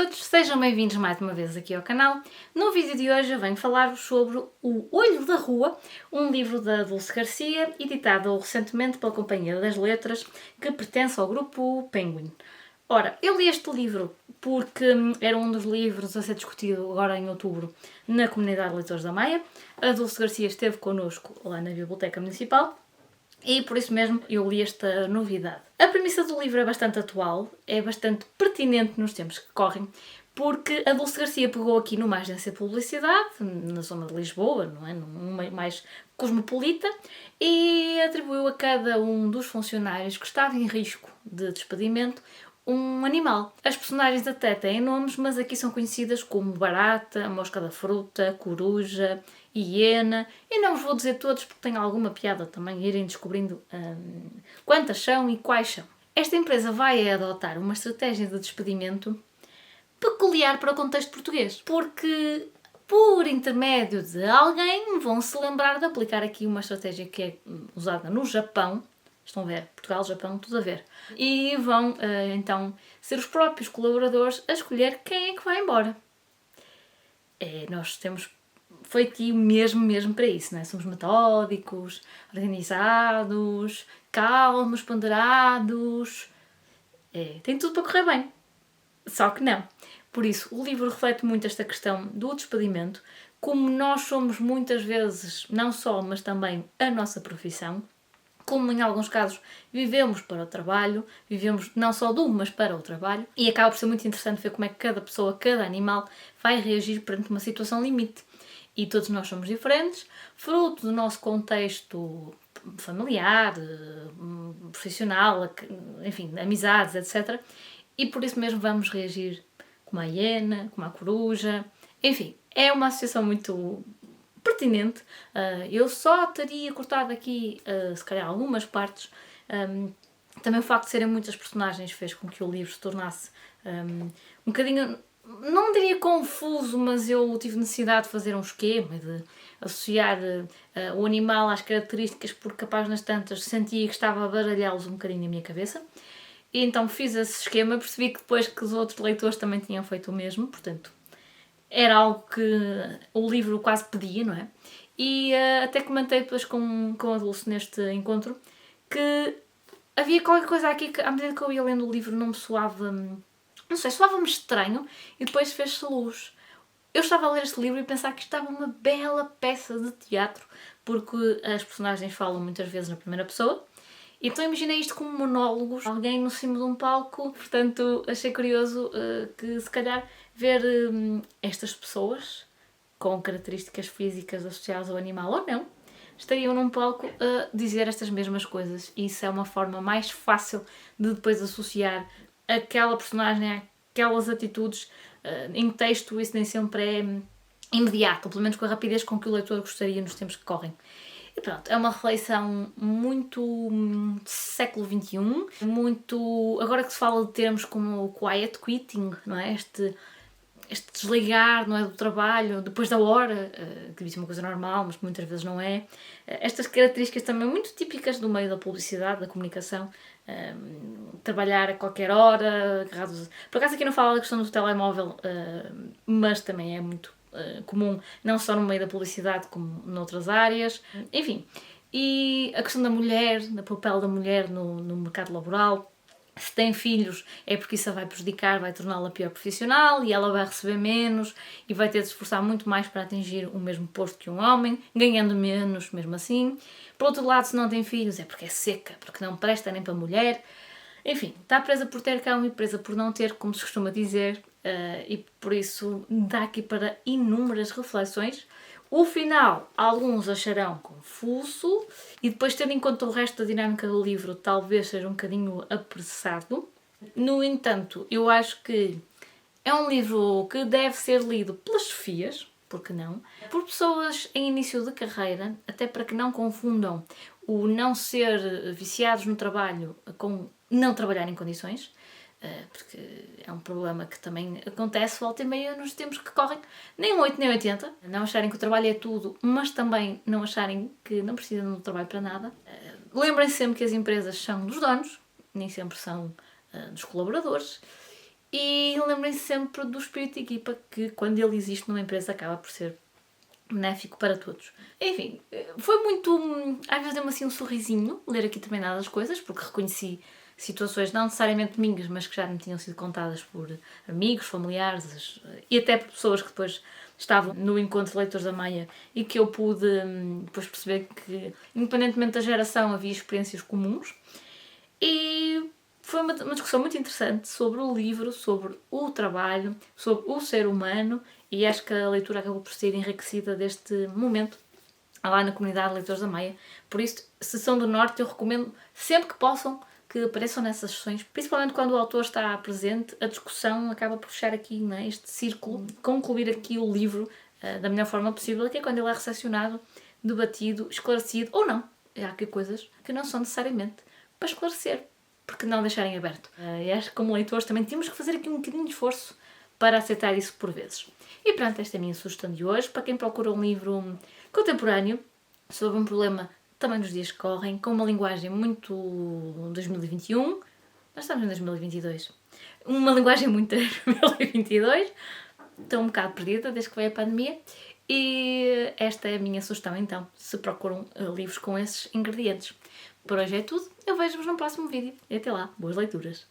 todos, sejam bem-vindos mais uma vez aqui ao canal. No vídeo de hoje eu venho falar-vos sobre O Olho da Rua, um livro da Dulce Garcia, editado recentemente pela Companhia das Letras, que pertence ao grupo Penguin. Ora, eu li este livro porque era um dos livros a ser discutido agora em outubro na comunidade de leitores da Maia. A Dulce Garcia esteve connosco lá na Biblioteca Municipal e por isso mesmo eu li esta novidade. A premissa do livro é bastante atual, é bastante pertinente nos tempos que correm, porque a Dulce Garcia pegou aqui numa agência de publicidade, na zona de Lisboa, não é? Num meio mais cosmopolita, e atribuiu a cada um dos funcionários que estava em risco de despedimento um animal. As personagens até têm nomes, mas aqui são conhecidas como barata, mosca da fruta, coruja, hiena, e não vos vou dizer todos porque tem alguma piada também irem descobrindo quantas são e quais são. Esta empresa vai adotar uma estratégia de despedimento peculiar para o contexto português, porque por intermédio de alguém vão se lembrar de aplicar aqui uma estratégia que é usada no Japão. Estão a ver? Portugal, Japão, tudo a ver. E vão, então, ser os próprios colaboradores a escolher quem é que vai embora. Nós temos feitio mesmo para isso, não é? Somos metódicos, organizados, calmos, ponderados. Tem tudo para correr bem. Só que não. Por isso, o livro reflete muito esta questão do despedimento, como nós somos muitas vezes, não só, mas também a nossa profissão. Como em alguns casos vivemos para o trabalho, vivemos não só do, mas para o trabalho, e acaba por ser muito interessante ver como é que cada pessoa, cada animal vai reagir perante uma situação limite. E todos nós somos diferentes, fruto do nosso contexto familiar, profissional, enfim, amizades, etc. E por isso mesmo vamos reagir como a hiena, como a coruja, enfim, é uma associação muito pertinente. Eu só teria cortado aqui, se calhar, algumas partes. Também o facto de serem muitas personagens fez com que o livro se tornasse um bocadinho, não diria confuso, mas eu tive necessidade de fazer um esquema, de associar o animal às características, porque capaz nas tantas sentia que estava a baralhá-los um bocadinho na minha cabeça. E então fiz esse esquema, percebi que depois que os outros leitores também tinham feito o mesmo, portanto era algo que o livro quase pedia, não é? E até comentei depois com a Dulce neste encontro que havia qualquer coisa aqui que, à medida que eu ia lendo o livro, não me soava, não sei, soava-me estranho, e depois fez-se luz. Eu estava a ler este livro e pensar que estava uma bela peça de teatro, porque as personagens falam muitas vezes na primeira pessoa. Então imaginei isto como monólogos, alguém no cimo de um palco, portanto achei curioso que se calhar ver estas pessoas com características físicas associadas ao animal ou não, estariam num palco a dizer estas mesmas coisas, e isso é uma forma mais fácil de depois associar aquela personagem àquelas atitudes. Em texto isso nem sempre é imediato, pelo menos com a rapidez com que o leitor gostaria nos tempos que correm. E pronto, é uma reflexão muito século XXI, muito, agora que se fala de termos como o quiet quitting, não é? Este desligar, não é, do trabalho depois da hora, que isso é uma coisa normal, mas que muitas vezes não é. Estas características também muito típicas do meio da publicidade, da comunicação, trabalhar a qualquer hora, agarrados. Por acaso aqui não fala da questão do telemóvel, mas também é muito comum, não só no meio da publicidade como noutras áreas, enfim. E a questão da mulher, do papel da mulher no mercado laboral. Se tem filhos é porque isso a vai prejudicar, vai torná-la pior profissional, e ela vai receber menos e vai ter de se esforçar muito mais para atingir o mesmo posto que um homem, ganhando menos mesmo assim. Por outro lado, se não tem filhos é porque é seca, porque não presta nem para mulher. Enfim, está presa por ter cão e presa por não ter, como se costuma dizer, e por isso dá aqui para inúmeras reflexões. O final, alguns acharão confuso, e depois, tendo em conta o resto da dinâmica do livro, talvez seja um bocadinho apressado. No entanto, eu acho que é um livro que deve ser lido pelas Sofias, porque não, por pessoas em início de carreira, até para que não confundam o não ser viciados no trabalho com não trabalhar em condições, porque é um problema que também acontece volta e meia nos tempos que correm, nem 8 nem 80, não acharem que o trabalho é tudo, mas também não acharem que não precisam do trabalho para nada. Lembrem-se sempre que as empresas são dos donos, nem sempre são dos colaboradores, E lembrem-se sempre do espírito de equipa, que quando ele existe numa empresa acaba por ser benéfico para todos. Enfim, foi muito... Às vezes deu-me assim um sorrisinho ler aqui determinadas coisas, porque reconheci situações não necessariamente minhas, mas que já me tinham sido contadas por amigos, familiares e até por pessoas que depois estavam no encontro de leitores da Maia e que eu pude depois perceber que, independentemente da geração, havia experiências comuns. E foi uma discussão muito interessante sobre o livro, sobre o trabalho, sobre o ser humano, e acho que a leitura acabou por ser enriquecida deste momento lá na comunidade de Leitores da Maia. Por isso, se são do Norte, eu recomendo sempre que possam que apareçam nessas sessões, principalmente quando o autor está presente, a discussão acaba por fechar aqui, né, este círculo, concluir aqui o livro da melhor forma possível, que é quando ele é recepcionado, debatido, esclarecido, ou não. Há aqui coisas que não são necessariamente para esclarecer, porque não deixarem aberto. E acho que como leitores também temos que fazer aqui um bocadinho de esforço para aceitar isso por vezes. E pronto, esta é a minha sugestão de hoje, para quem procura um livro contemporâneo sobre um problema também nos dias que correm, com uma linguagem muito 2021. Nós estamos em 2022. Uma linguagem muito 2022. Estou um bocado perdida desde que veio a pandemia. E esta é a minha sugestão, então, se procuram livros com esses ingredientes. Por hoje é tudo. Eu vejo-vos no próximo vídeo. E até lá. Boas leituras!